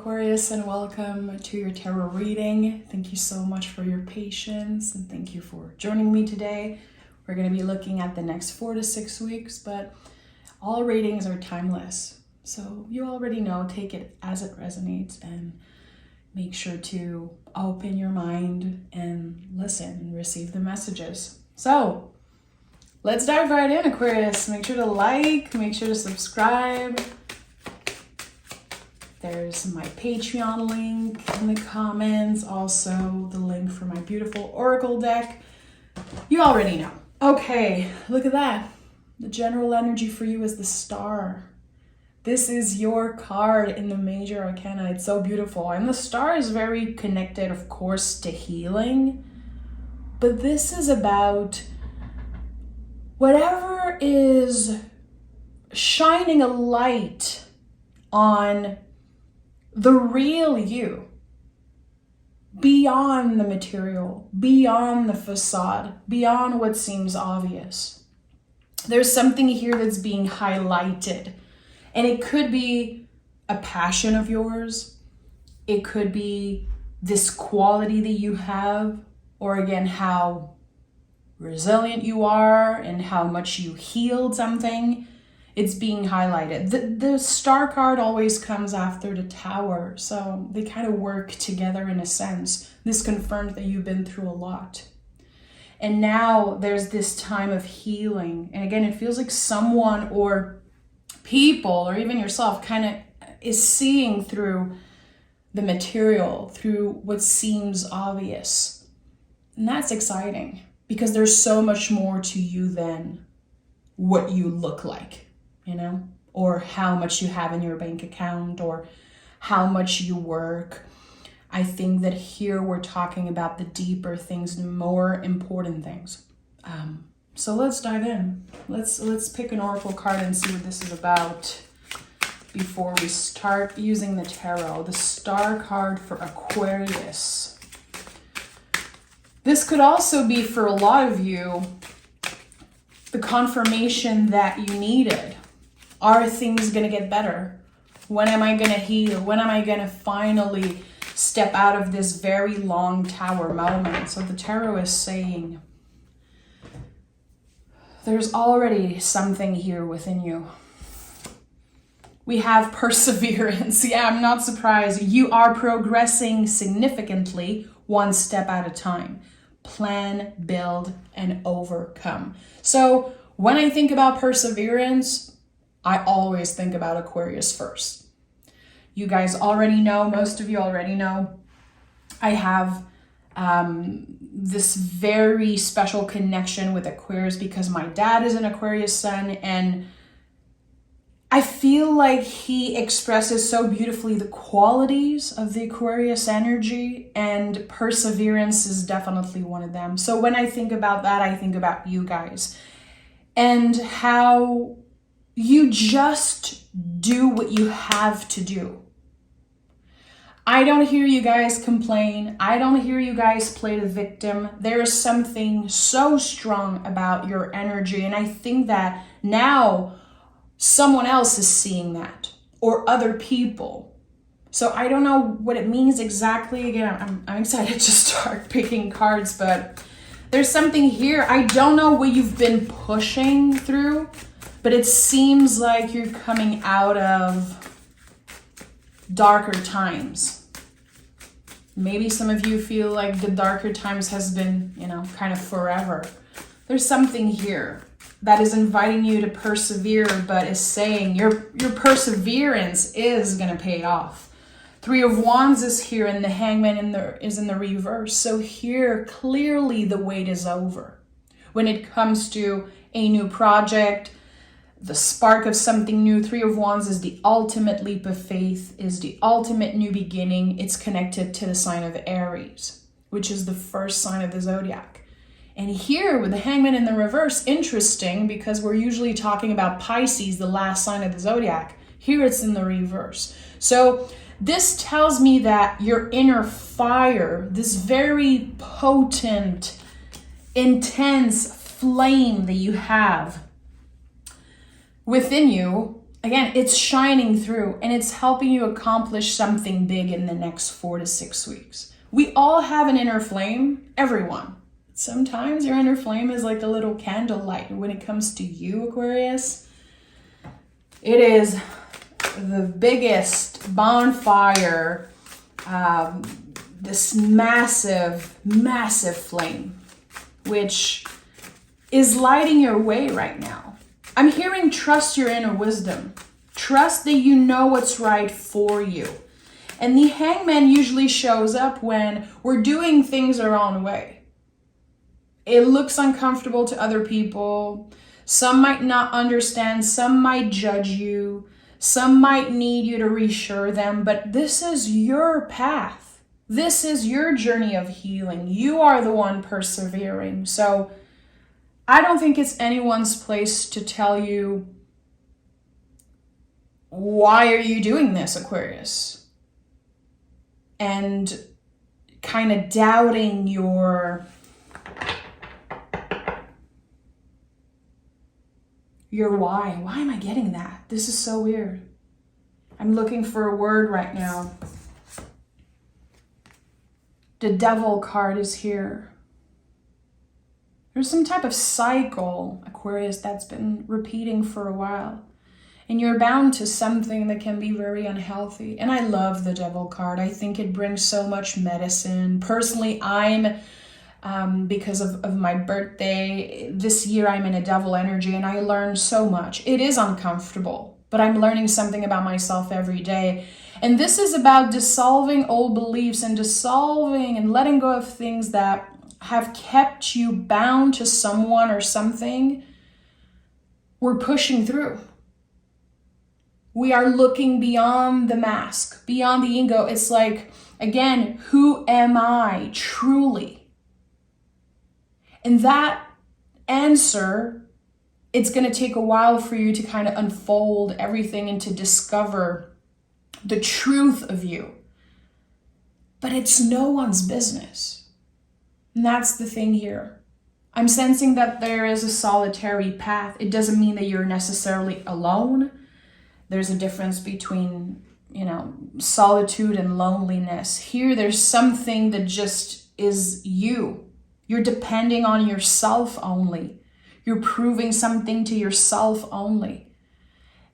Aquarius, and welcome to your tarot reading. Thank you so much for your patience and thank you for joining me today. We're going to be looking at the next 4 to 6 weeks, but all readings are timeless. So you already know, take it as it resonates and make sure to open your mind and listen and receive the messages. So let's dive right in, Aquarius. Make sure to like, make sure to subscribe. There's my Patreon link in the comments, also the link for my beautiful Oracle deck. You already know. Okay, look at that. The general energy for you is the Star. This is your card in the Major Arcana. It's so beautiful. And the Star is very connected, of course, to healing. But this is about whatever is shining a light on the real you, beyond the material, beyond the facade, beyond what seems obvious. There's something here that's being highlighted, and it could be a passion of yours. It could be this quality that you have, or again, how resilient you are and how much you healed something. It's being highlighted. The Star card always comes after the Tower, so they kind of work together in a sense. This confirms that you've been through a lot. And now there's this time of healing. And again, it feels like someone or people or even yourself kind of is seeing through the material, through what seems obvious. And that's exciting because there's so much more to you than what you look like. You know, or how much you have in your bank account, or how much you work. I think that here we're talking about the deeper things, the more important things. So let's dive in. Let's pick an oracle card and see what this is about before we start using the tarot. The Star card for Aquarius. This could also be, for a lot of you, the confirmation that you needed. Are things going to get better? When am I going to heal? When am I going to finally step out of this very long Tower moment? So the tarot is saying, there's already something here within you. We have perseverance. Yeah, I'm not surprised. You are progressing significantly, one step at a time. Plan, build, and overcome. So when I think about perseverance, I always think about Aquarius first. You guys already know, most of you already know, I have this very special connection with Aquarius because my dad is an Aquarius sun, and I feel like he expresses so beautifully the qualities of the Aquarius energy, and perseverance is definitely one of them. So when I think about that, I think about you guys and how you just do what you have to do. I don't hear you guys complain. I don't hear you guys play the victim. There is something so strong about your energy. And I think that now someone else is seeing that, or other people. So I don't know what it means exactly. Again, I'm excited to start picking cards, but there's something here. I don't know what you've been pushing through, but it seems like you're coming out of darker times. Maybe some of you feel like the darker times has been, kind of forever. There's something here that is inviting you to persevere, but is saying your perseverance is going to pay off. 3 of Wands is here, and the Hangman is in the reverse. So here, clearly the wait is over. When it comes to a new project, the spark of something new, 3 of Wands is the ultimate leap of faith, is the ultimate new beginning. It's connected to the sign of Aries, which is the first sign of the zodiac. And here with the Hangman in the reverse, interesting because we're usually talking about Pisces, the last sign of the zodiac. Here it's in the reverse. So this tells me that your inner fire, this very potent, intense flame that you have within you again, it's shining through and it's helping you accomplish something big in the next 4 to 6 weeks. We all have an inner flame, everyone. Sometimes your inner flame is like a little candlelight. When it comes to you, Aquarius, it is the biggest bonfire, this massive, massive flame, which is lighting your way right now. I'm hearing trust your inner wisdom. Trust that you know what's right for you. And the hangman usually shows up when we're doing things our own way. It looks uncomfortable to other people. Some might not understand. Some might judge you. Some might need you to reassure them. But this is your path. This is your journey of healing. You are the one persevering. So I don't think it's anyone's place to tell you, why are you doing this, Aquarius? And kind of doubting your why. Why am I getting that? This is so weird. I'm looking for a word right now. The Devil card is here. There's some type of cycle, Aquarius, that's been repeating for a while. And you're bound to something that can be very unhealthy. And I love the Devil card. I think it brings so much medicine. Personally, because of my birthday, this year I'm in a Devil energy and I learned so much. It is uncomfortable, but I'm learning something about myself every day. And this is about dissolving old beliefs and dissolving and letting go of things that have kept you bound to someone or something. We're pushing through. We are looking beyond the mask, beyond the ego. It's like, again, who am I truly? And that answer, it's going to take a while for you to kind of unfold everything and to discover the truth of you. But it's no one's business. And that's the thing here. I'm sensing that there is a solitary path. It doesn't mean that you're necessarily alone. There's a difference between, solitude and loneliness. Here, there's something that just is you. You're depending on yourself only. You're proving something to yourself only.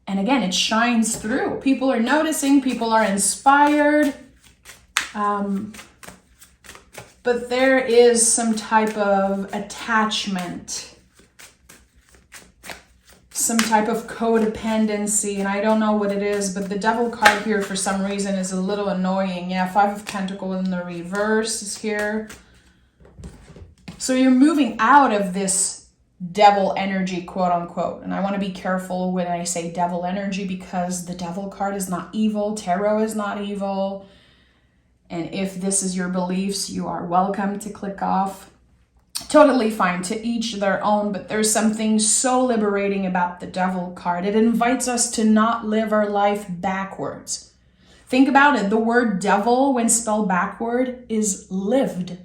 And again, it shines through. People are noticing, people are inspired. But there is some type of attachment, some type of codependency, and I don't know what it is, but the Devil card here for some reason is a little annoying. Yeah, Five of Pentacles in the reverse is here. So you're moving out of this devil energy, quote unquote. And I want to be careful when I say devil energy because the Devil card is not evil. Tarot is not evil. And if this is your beliefs, you are welcome to click off. Totally fine, to each their own, but there's something so liberating about the Devil card. It invites us to not live our life backwards. Think about it. The word devil, when spelled backward, is lived.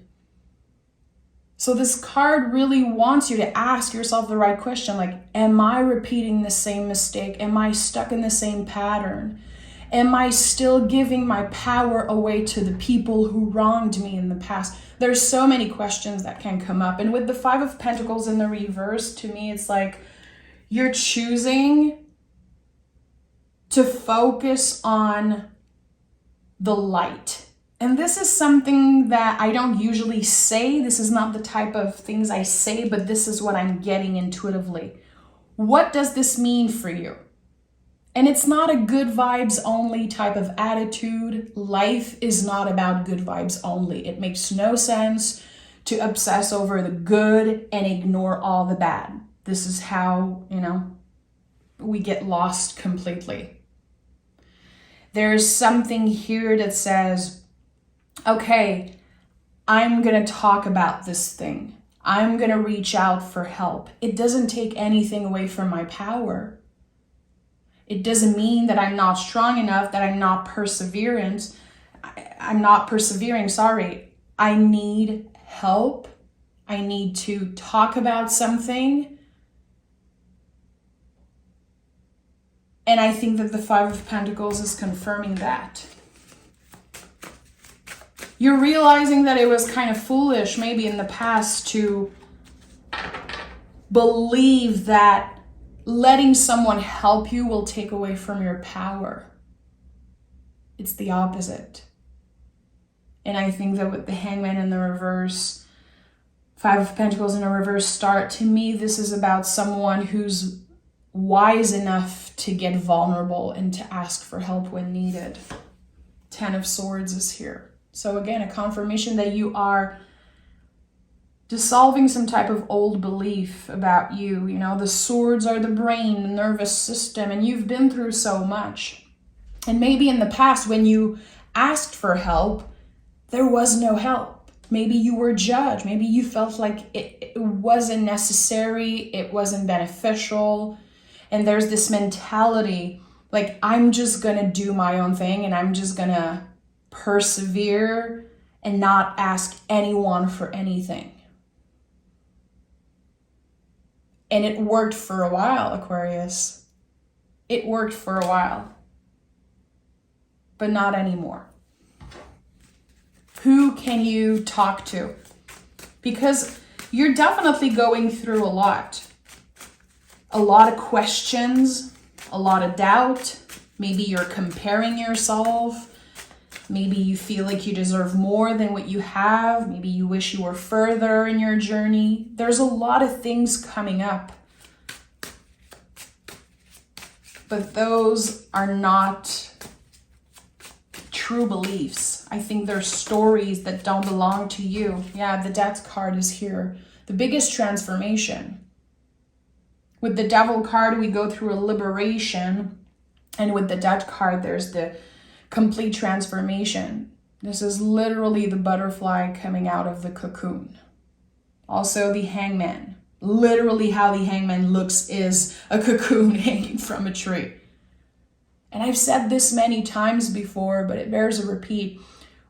So this card really wants you to ask yourself the right question, like, am I repeating the same mistake? Am I stuck in the same pattern? Am I still giving my power away to the people who wronged me in the past? There's so many questions that can come up. And with the Five of Pentacles in the reverse, to me, it's like you're choosing to focus on the light. And this is something that I don't usually say. This is not the type of things I say, but this is what I'm getting intuitively. What does this mean for you? And it's not a good vibes only type of attitude. Life is not about good vibes only. It makes no sense to obsess over the good and ignore all the bad. This is how, we get lost completely. There's something here that says, okay, I'm going to talk about this thing. I'm going to reach out for help. It doesn't take anything away from my power. It doesn't mean that I'm not strong enough, that I'm not persevering. I need help. I need to talk about something. And I think that the Five of Pentacles is confirming that. You're realizing that it was kind of foolish maybe in the past to believe that letting someone help you will take away from your power. It's the opposite. And I think that with the Hangman in the reverse, Five of Pentacles in a reverse start, to me, this is about someone who's wise enough to get vulnerable and to ask for help when needed. Ten of Swords is here. So again, a confirmation that you are dissolving some type of old belief about you. You know, the swords are the brain, the nervous system, and you've been through so much. And maybe in the past when you asked for help, there was no help. Maybe you were judged. Maybe you felt like it wasn't necessary, it wasn't beneficial. And there's this mentality, like, I'm just gonna do my own thing and I'm just gonna persevere and not ask anyone for anything. And it worked for a while, Aquarius. It worked for a while. But not anymore. Who can you talk to? Because you're definitely going through a lot. A lot of questions, a lot of doubt. Maybe you're comparing yourself. Maybe you feel like you deserve more than what you have. Maybe you wish you were further in your journey. There's a lot of things coming up. But those are not true beliefs. I think they're stories that don't belong to you. Yeah, the Death card is here. The biggest transformation. With the Devil card, we go through a liberation. And with the Death card, there's the complete transformation. This is literally the butterfly coming out of the cocoon. Also the Hangman. Literally how the Hangman looks is a cocoon hanging from a tree. And I've said this many times before, but it bears a repeat.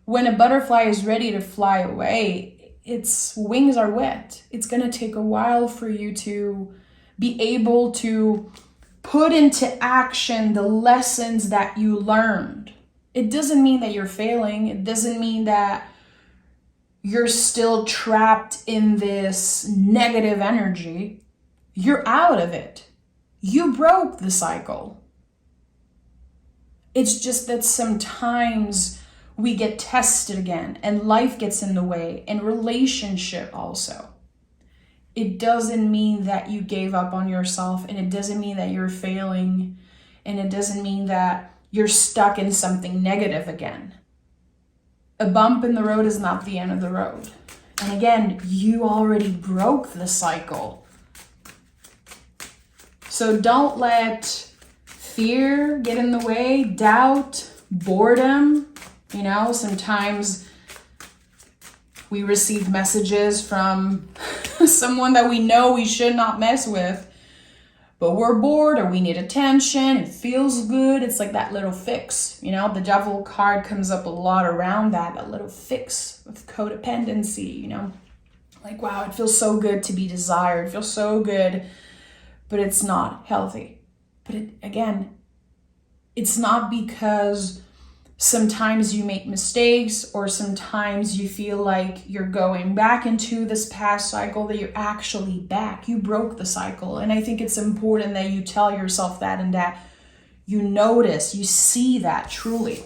When a butterfly is ready to fly away, its wings are wet. It's going to take a while for you to be able to put into action the lessons that you learned. It doesn't mean that you're failing. It doesn't mean that you're still trapped in this negative energy. You're out of it. You broke the cycle. It's just that sometimes we get tested again and life gets in the way, and relationship also. It doesn't mean that you gave up on yourself, and it doesn't mean that you're failing, and it doesn't mean that you're stuck in something negative again. A bump in the road is not the end of the road. And again, you already broke the cycle. So don't let fear get in the way, doubt, boredom. You know, sometimes we receive messages from someone that we know we should not mess with, but we're bored or we need attention. It feels good. It's like that little fix. You know, the Devil card comes up a lot around that little fix of codependency, you know. Like, wow, it feels so good to be desired. It feels so good, but it's not healthy. But again, it's not because sometimes you make mistakes or sometimes you feel like you're going back into this past cycle that you're actually back. You broke the cycle. And I think it's important that you tell yourself that and that you notice, you see that truly.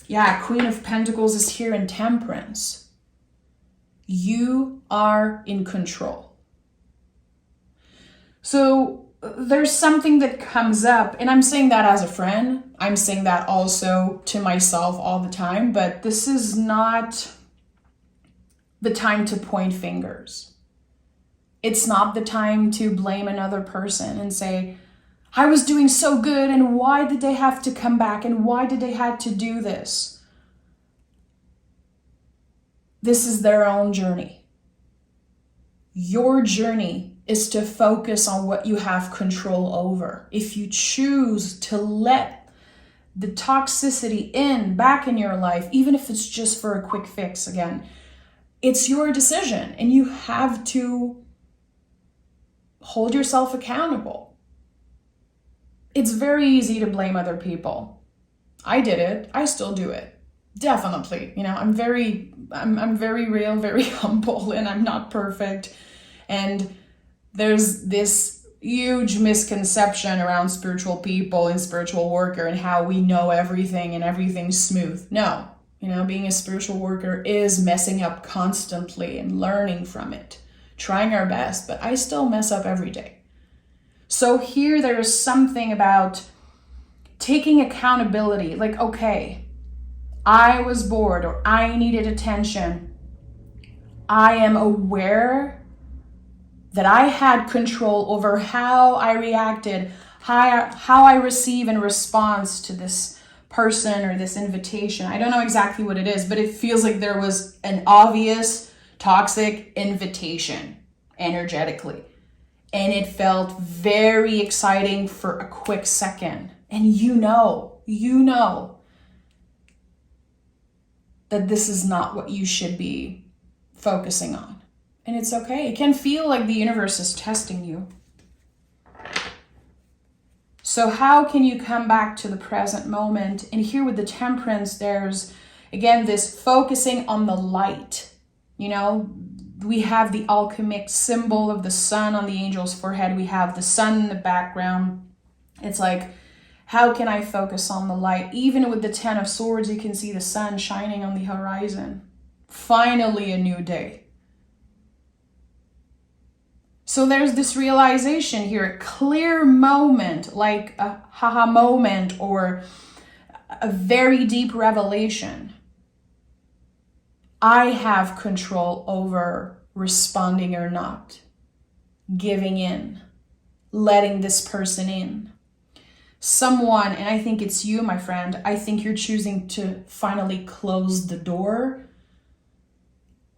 Yeah, Queen of Pentacles is here in Temperance. You are in control. So there's something that comes up, and I'm saying that as a friend. I'm saying that also to myself all the time, but this is not the time to point fingers. It's not the time to blame another person and say, I was doing so good, and why did they have to come back, and why did they have to do this? This is their own journey. Your journey is to focus on what you have control over. If you choose to let the toxicity back in your life, even if it's just for a quick fix again, it's your decision and you have to hold yourself accountable. It's very easy to blame other people. I did it. I still do it. Definitely. You know, I'm very real, very humble, and I'm not perfect. And there's this huge misconception around spiritual people and spiritual worker and how we know everything and everything's smooth. No, you know, being a spiritual worker is messing up constantly and learning from it, trying our best, but I still mess up every day. So here there's something about taking accountability, like, okay, I was bored or I needed attention. I am aware that I had control over how I reacted, how I receive in response to this person or this invitation. I don't know exactly what it is, but it feels like there was an obvious toxic invitation energetically. And it felt very exciting for a quick second. And you know that this is not what you should be focusing on. And it's okay. It can feel like the universe is testing you. So how can you come back to the present moment? And here with the Temperance, there's, again, this focusing on the light. You know, we have the alchemic symbol of the sun on the angel's forehead. We have the sun in the background. It's like, how can I focus on the light? Even with the 10 of Swords, you can see the sun shining on the horizon. Finally, a new day. So there's this realization here, a clear moment, like a haha moment or a very deep revelation. I have control over responding or not, giving in, letting this person in. Someone, and I think it's you, my friend, I think you're choosing to finally close the door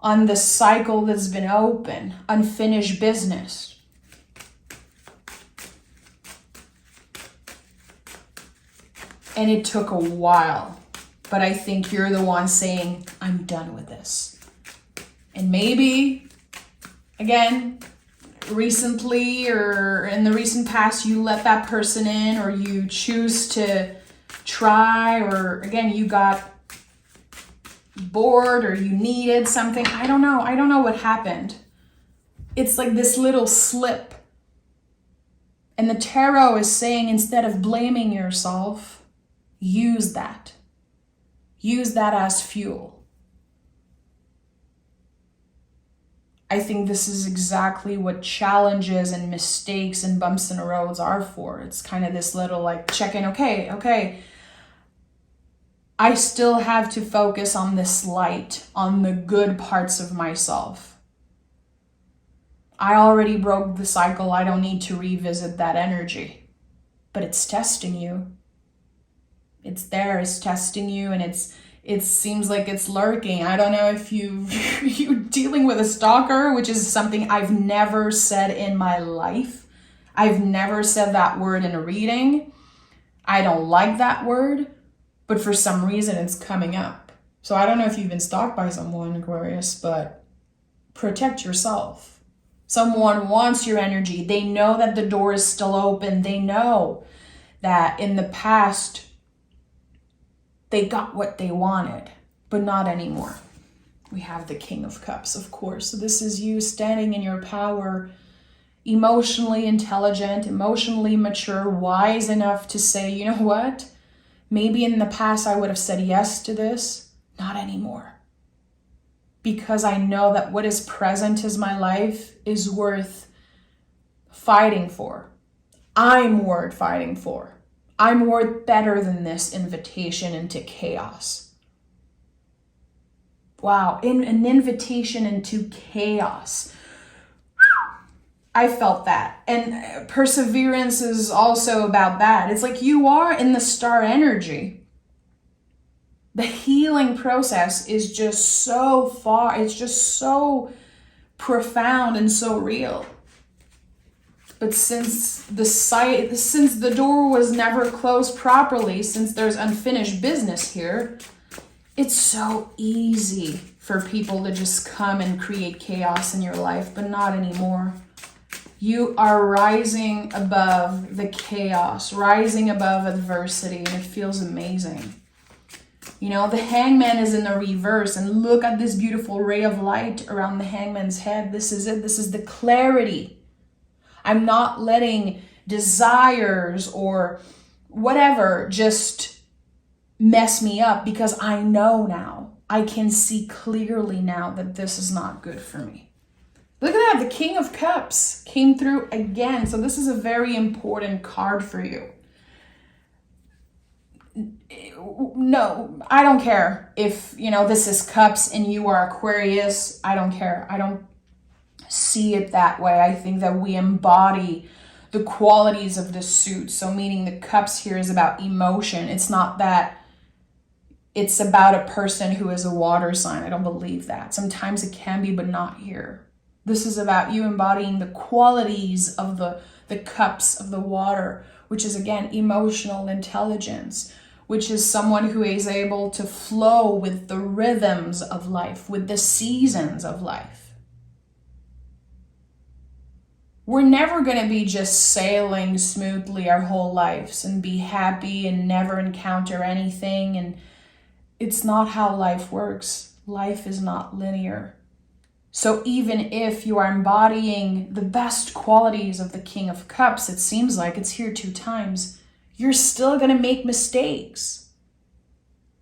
on the cycle that's been open, unfinished business. And it took a while, but I think you're the one saying, I'm done with this. And maybe, again, recently or in the recent past, you let that person in, or you choose to try, or again, you got bored or you needed something. I don't know what happened. It's like this little slip. And the tarot is saying, instead of blaming yourself, use that. Use that as fuel. I think this is exactly what challenges and mistakes and bumps in the roads are for. It's kind of this little like check-in, okay. I still have to focus on this light, on the good parts of myself. I already broke the cycle. I don't need to revisit that energy. But it's testing you. It's there, it's testing you, and it seems like it's lurking. I don't know if you're dealing with a stalker, which is something I've never said in my life. I've never said that word in a reading. I don't like that word, but for some reason it's coming up. So I don't know if you've been stalked by someone, Aquarius, but protect yourself. Someone wants your energy. They know that the door is still open. They know that in the past, they got what they wanted, but not anymore. We have the King of Cups, of course. So this is you standing in your power, emotionally intelligent, emotionally mature, wise enough to say, you know what? Maybe in the past I would have said yes to this. Not anymore. Because I know that what is present as my life is worth fighting for. I'm worth fighting for. I'm worth better than this invitation into chaos. Wow, an invitation into chaos. I felt that. And perseverance is also about that. It's like you are in the star energy. The healing process is just so far, it's just so profound and so real. But since the door was never closed properly, since there's unfinished business here, it's so easy for people to just come and create chaos in your life, but not anymore. You are rising above the chaos, rising above adversity, and it feels amazing. You know, the hangman is in the reverse, and look at this beautiful ray of light around the hangman's head. This is it. This is the clarity. I'm not letting desires or whatever just mess me up, because I know now. I can see clearly now that this is not good for me. Look at that. The King of Cups came through again. So this is a very important card for you. No, I don't care if, you know, this is Cups and you are Aquarius. I don't care. I don't see it that way. I think that we embody the qualities of the suit. So meaning the Cups here is about emotion. It's not that it's about a person who is a water sign. I don't believe that. Sometimes it can be, but not here. This is about you embodying the qualities of the cups of the water, which is, again, emotional intelligence, which is someone who is able to flow with the rhythms of life, with the seasons of life. We're never going to be just sailing smoothly our whole lives and be happy and never encounter anything. And it's not how life works. Life is not linear. So even if you are embodying the best qualities of the King of Cups, it seems like it's here 2 times, you're still going to make mistakes.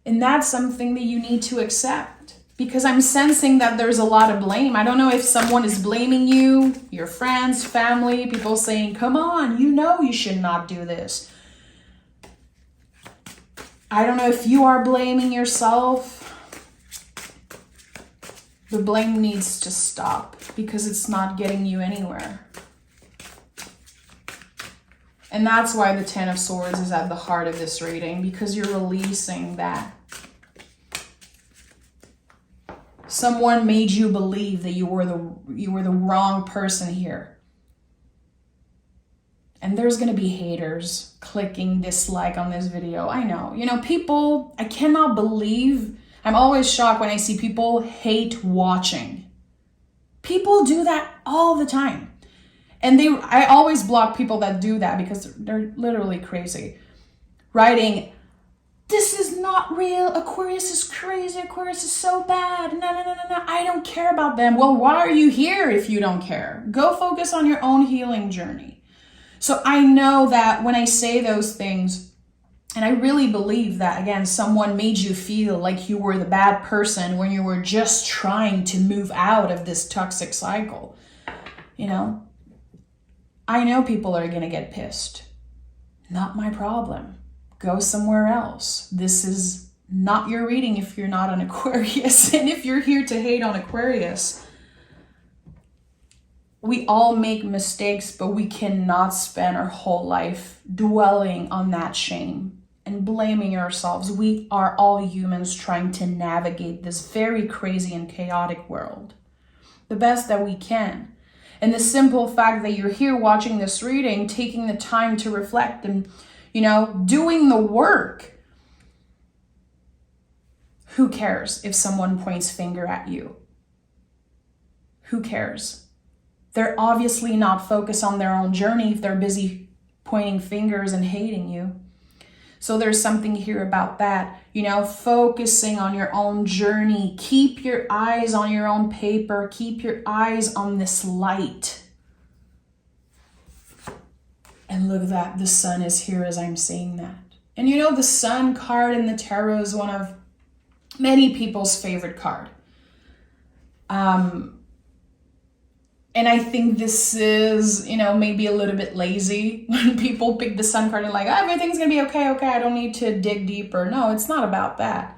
And that's something that you need to accept, because I'm sensing that there's a lot of blame. I don't know if someone is blaming you, your friends, family, people saying, come on, you know you should not do this. I don't know if you are blaming yourself. The blame needs to stop, because it's not getting you anywhere. And that's why the 10 of Swords is at the heart of this reading, because you're releasing that. Someone made you believe that you were the wrong person here. And there's going to be haters clicking dislike on this video. I know. You know, people, I cannot believe, I'm always shocked when I see people hate watching. People do that all the time. And I always block people that do that, because they're literally crazy. Writing, this is not real. Aquarius is crazy. Aquarius is so bad. No. I don't care about them. Well, why are you here if you don't care? Go focus on your own healing journey. So I know that when I say those things, and I really believe that, again, someone made you feel like you were the bad person when you were just trying to move out of this toxic cycle. You know, I know people are going to get pissed. Not my problem. Go somewhere else. This is not your reading if you're not an Aquarius. And if you're here to hate on Aquarius, we all make mistakes, but we cannot spend our whole life dwelling on that shame and blaming ourselves. We are all humans trying to navigate this very crazy and chaotic world the best that we can. And the simple fact that you're here watching this reading, taking the time to reflect and, you know, doing the work. Who cares if someone points finger at you? Who cares? They're obviously not focused on their own journey if they're busy pointing fingers and hating you. So there's something here about that, you know, focusing on your own journey. Keep your eyes on your own paper. Keep your eyes on this light. And look at that, the sun is here as I'm saying that. And you know, the sun card in the tarot is one of many people's favorite card. And I think this is, you know, maybe a little bit lazy when people pick the sun card and like, oh, everything's going to be okay, I don't need to dig deeper. No, it's not about that.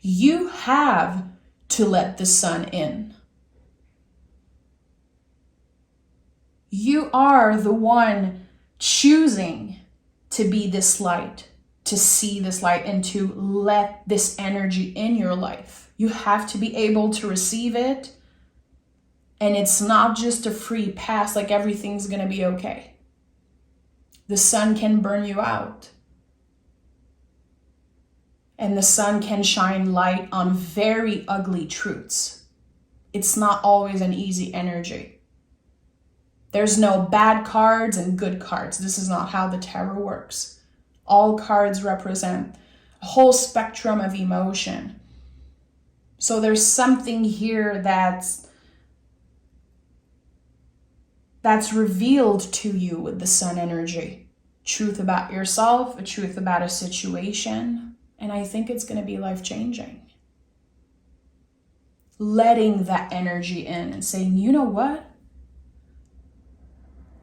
You have to let the sun in. You are the one choosing to be this light, to see this light, and to let this energy in your life. You have to be able to receive it. And it's not just a free pass, like everything's going to be okay. The sun can burn you out. And the sun can shine light on very ugly truths. It's not always an easy energy. There's no bad cards and good cards. This is not how the tarot works. All cards represent a whole spectrum of emotion. So there's something here that's revealed to you with the sun energy. Truth about yourself, a truth about a situation. And I think it's going to be life-changing. Letting that energy in and saying, you know what?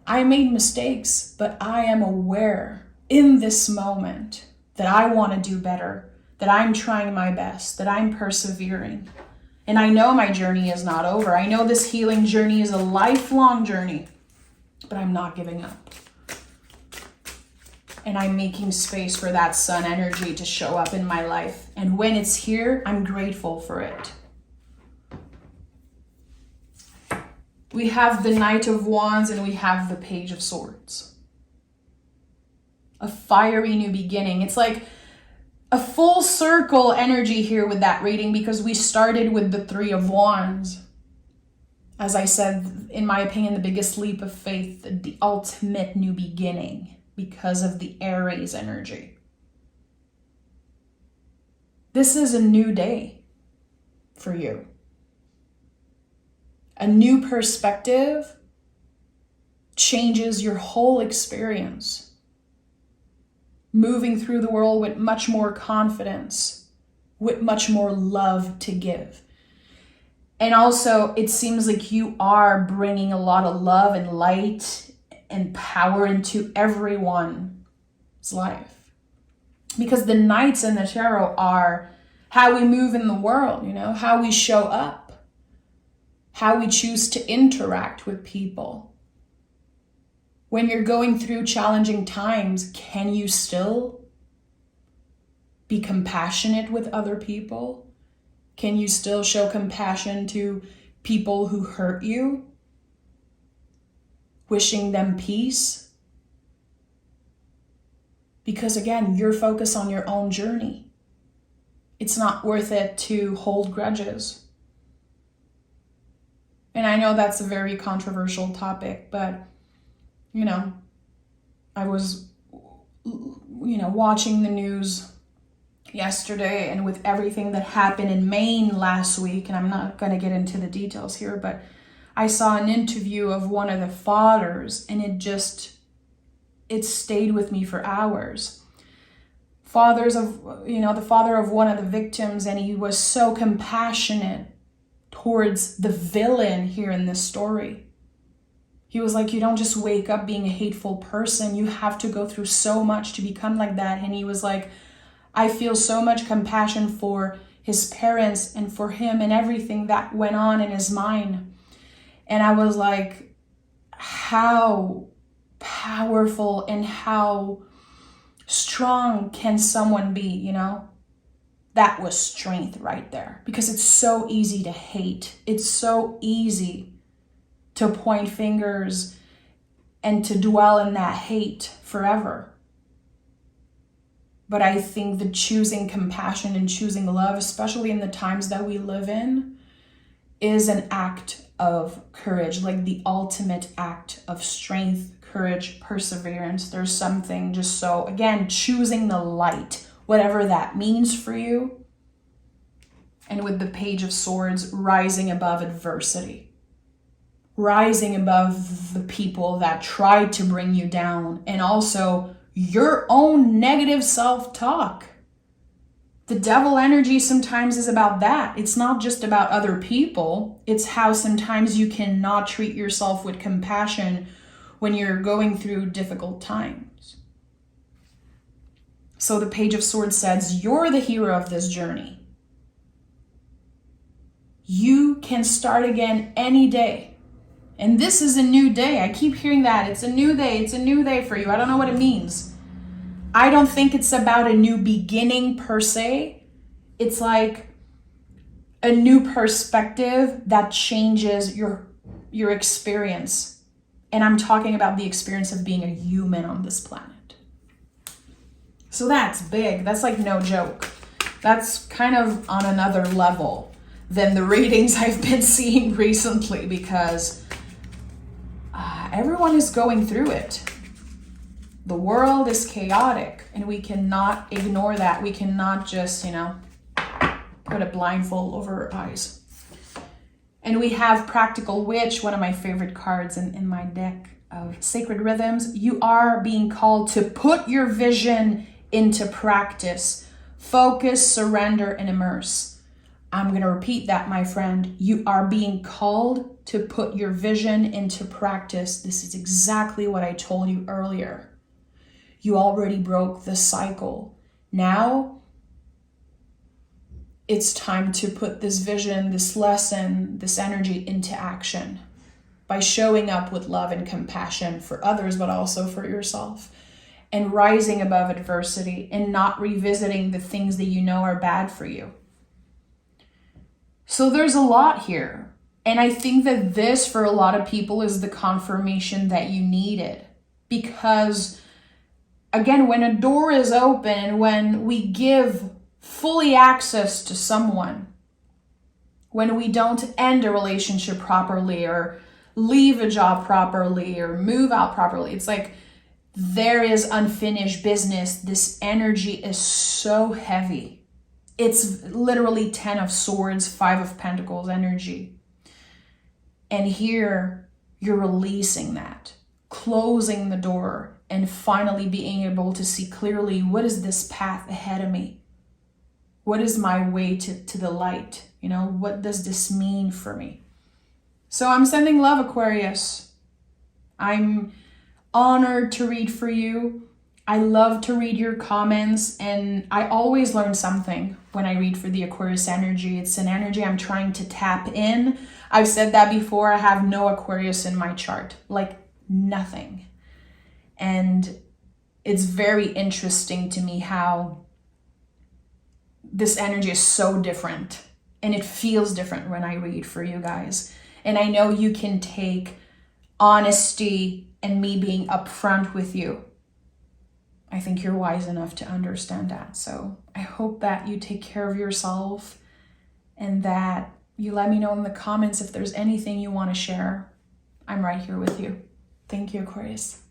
I made mistakes, but I am aware in this moment that I want to do better, that I'm trying my best, that I'm persevering. And I know my journey is not over. I know this healing journey is a lifelong journey, but I'm not giving up. And I'm making space for that sun energy to show up in my life. And when it's here, I'm grateful for it. We have the Knight of Wands and we have the Page of Swords. A fiery new beginning. It's like a full circle energy here with that reading because we started with the Three of Wands. As I said, in my opinion, the biggest leap of faith, the ultimate new beginning because of the Aries energy. This is a new day for you. A new perspective changes your whole experience. Moving through the world with much more confidence, with much more love to give. And also, it seems like you are bringing a lot of love and light and power into everyone's life. Because the Knights in the tarot are how we move in the world, how we show up. How we choose to interact with people. When you're going through challenging times, can you still be compassionate with other people? Can you still show compassion to people who hurt you? Wishing them peace? Because again, you're focused on your own journey. It's not worth it to hold grudges. And I know that's a very controversial topic, but, I was, watching the news yesterday and with everything that happened in Maine last week, and I'm not going to get into the details here, but I saw an interview of one of the fathers and it stayed with me for hours. The father of one of the victims, and he was so compassionate towards the villain here in this story. He was like, you don't just wake up being a hateful person. You have to go through so much to become like that. And he was like, I feel so much compassion for his parents and for him and everything that went on in his mind. And I was like, how powerful and how strong can someone be, That was strength right there, because it's so easy to hate. It's so easy to point fingers and to dwell in that hate forever. But I think that choosing compassion and choosing love, especially in the times that we live in, is an act of courage, like the ultimate act of strength, courage, perseverance. There's something just so, again, choosing the light, whatever that means for you. And with the Page of Swords, rising above adversity. Rising above the people that tried to bring you down. And also your own negative self-talk. The devil energy sometimes is about that. It's not just about other people. It's how sometimes you cannot treat yourself with compassion when you're going through difficult times. So the Page of Swords says, you're the hero of this journey. You can start again any day. And this is a new day. I keep hearing that. It's a new day. It's a new day for you. I don't know what it means. I don't think it's about a new beginning per se. It's like a new perspective that changes your experience. And I'm talking about the experience of being a human on this planet. So that's big. That's like no joke. That's kind of on another level than the readings I've been seeing recently, because everyone is going through it. The world is chaotic, and we cannot ignore that. We cannot just, put a blindfold over our eyes. And we have Practical Witch, one of my favorite cards in my deck of Sacred Rhythms. You are being called to put your vision into practice. Focus, surrender, and immerse. I'm going to repeat that, my friend. You are being called to put your vision into practice. This is exactly what I told you earlier. You already broke the cycle. Now, it's time to put this vision, this lesson, this energy into action by showing up with love and compassion for others, but also for yourself, and rising above adversity and not revisiting the things that you know are bad for you. So there's a lot here. And I think that this, for a lot of people, is the confirmation that you needed. Because, again, when a door is open and when we give fully access to someone, when we don't end a relationship properly or leave a job properly or move out properly, it's like there is unfinished business. This energy is so heavy. It's literally 10 of Swords, 5 of Pentacles energy. And here you're releasing that, closing the door, and finally being able to see clearly, what is this path ahead of me? What is my way to the light? What does this mean for me? So I'm sending love, Aquarius. I'm honored to read for you. I love to read your comments, and I always learn something when I read for the Aquarius energy. It's an energy I'm trying to tap in. I've said that before. I have no Aquarius in my chart, like nothing. And it's very interesting to me how this energy is so different, and it feels different when I read for you guys. And I know you can take honesty and me being upfront with you. I think you're wise enough to understand that. So I hope that you take care of yourself and that you let me know in the comments if there's anything you want to share. I'm right here with you. Thank you, Aquarius.